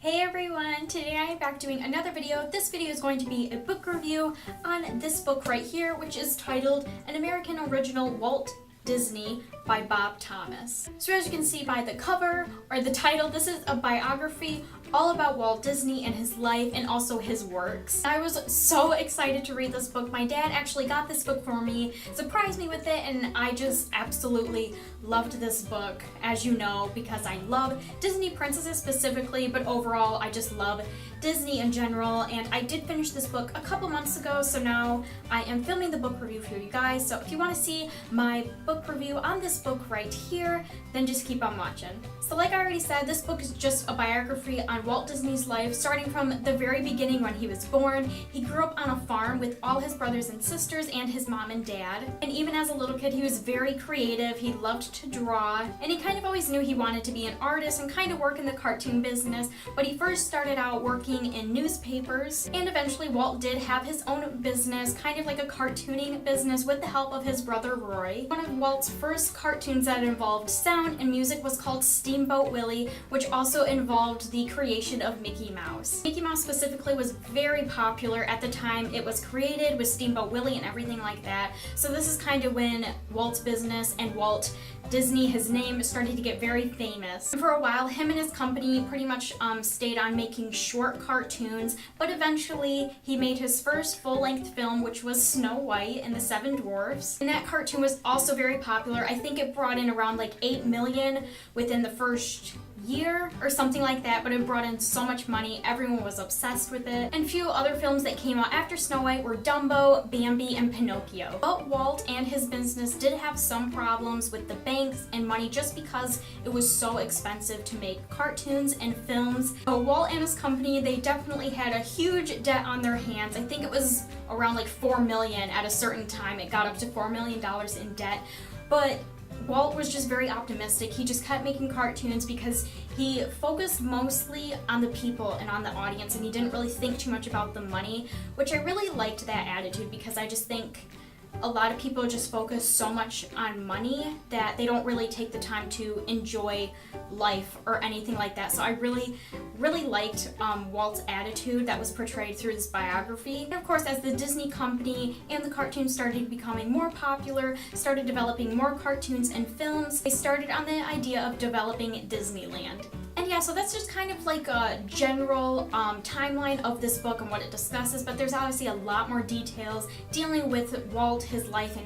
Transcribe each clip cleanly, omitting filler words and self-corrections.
Hey everyone! Today I am back doing another video. This video is going to be a book review on this book right here, which is titled An American Original Walt Disney by Bob Thomas. So as you can see by the cover or the title, this is a biography all about Walt Disney and his life and also his works. I was so excited to read this book. My dad actually got this book for me, surprised me with it, and I just absolutely loved this book, as you know, because I love Disney princesses specifically, but overall I just love Disney in general. And I did finish this book a couple months ago, so now I am filming the book review for you guys. So if you want to see my book review on this book right here, then just keep on watching. So like I already said, this book is just a biography on Walt Disney's life, starting from the very beginning when he was born. He grew up on a farm with all his brothers and sisters and his mom and dad. And even as a little kid, he was very creative. He loved to draw, and he kind of always knew he wanted to be an artist and kind of work in the cartoon business. But he first started out working in newspapers, and eventually Walt did have his own business, kind of like a cartooning business with the help of his brother Roy. One of Walt's first cartoons that involved sound and music was called Steamboat Willie, which also involved the creation of Mickey Mouse. Mickey Mouse specifically was very popular at the time it was created, with Steamboat Willie and everything like that. So this is kind of when Walt's business and Walt Disney, his name, started to get very famous. For a while, him and his company pretty much stayed on making short cartoons, but eventually he made his first full-length film, which was Snow White and the Seven Dwarfs. And that cartoon was also very popular. I think it brought in around like 8 million within the first year or something like that, but it brought in so much money, everyone was obsessed with it. And few other films that came out after Snow White were Dumbo, Bambi, and Pinocchio. But Walt and his business did have some problems with the banks and money, just because it was so expensive to make cartoons and films. So Walt and his company, they definitely had a huge debt on their hands. I think it was around like 4 million at a certain time. It got up to $4 million in debt. But Walt was just very optimistic. He just kept making cartoons because he focused mostly on the people and on the audience, and he didn't really think too much about the money, which I really liked that attitude, because I just think a lot of people just focus so much on money that they don't really take the time to enjoy life or anything like that. So I really liked Walt's attitude that was portrayed through this biography. And of course, as the Disney company and the cartoons started becoming more popular, started developing more cartoons and films, they started on the idea of developing Disneyland. And yeah, so that's just kind of like a general timeline of this book and what it discusses, but there's obviously a lot more details dealing with Walt, his life,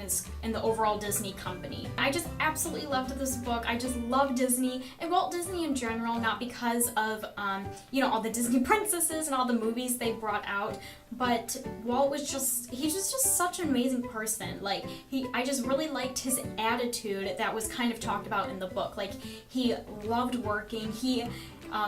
and the overall Disney company. I just absolutely loved this book. I just love Disney and Walt Disney in general, not because of all the Disney princesses and all the movies they brought out, but Walt was he's just such an amazing person. Like, I just really liked his attitude that was kind of talked about in the book. Like, he loved working.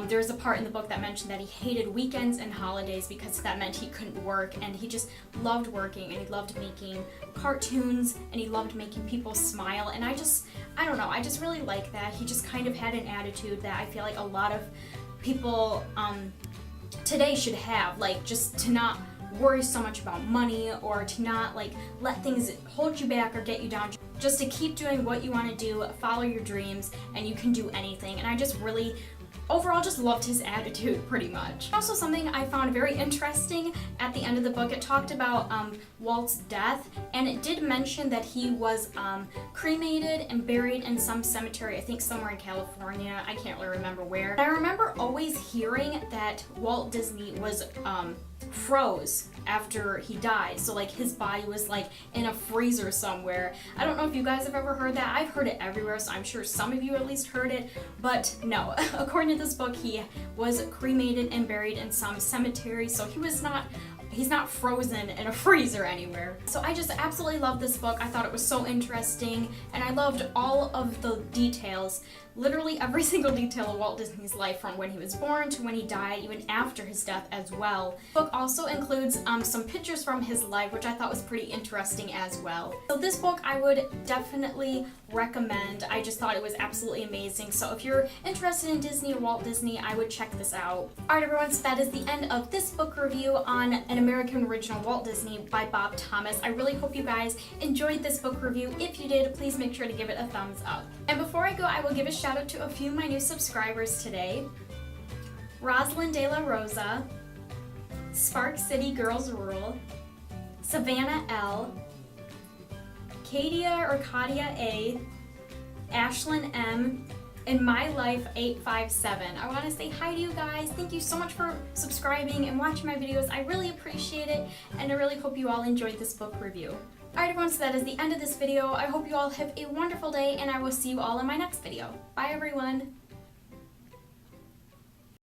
There's a part in the book that mentioned that he hated weekends and holidays because that meant he couldn't work, and he just loved working, and he loved making cartoons, and he loved making people smile. And I don't know, I just really like that. He just kind of had an attitude that I feel like a lot of people today should have, like, just to not worry so much about money, or to not like let things hold you back or get you down, just to keep doing what you want to do, follow your dreams, and you can do anything. And I just really overall just loved his attitude pretty much. Also, something I found very interesting at the end of the book, it talked about Walt's death, and it did mention that he was cremated and buried in some cemetery, I think somewhere in California. I can't really remember where. But I remember always hearing that Walt Disney was froze after he died, so like his body was like in a freezer somewhere. I don't know if you guys have ever heard that. I've heard it everywhere, so I'm sure some of you at least heard it, but no. According to this book, he was cremated and buried in some cemetery, so he's not frozen in a freezer anywhere. So I just absolutely love this book. I thought it was so interesting, and I loved all of the details, literally every single detail of Walt Disney's life, from when he was born to when he died, even after his death as well. The book also includes some pictures from his life, which I thought was pretty interesting as well. So this book I would definitely recommend. I just thought it was absolutely amazing. So if you're interested in Disney or Walt Disney, I would check this out. Alright everyone, so that is the end of this book review on An American Original Walt Disney by Bob Thomas. I really hope you guys enjoyed this book review. If you did, please make sure to give it a thumbs up. And before I go, I will give a shout out to a few of my new subscribers today. Rosalind De La Rosa, Spark City Girls Rule, Savannah L, Kadia or Kadia A, Ashlyn M, and My Life 857. I want to say hi to you guys. Thank you so much for subscribing and watching my videos. I really appreciate it, and I really hope you all enjoyed this book review. Alright everyone, so that is the end of this video. I hope you all have a wonderful day, and I will see you all in my next video. Bye everyone!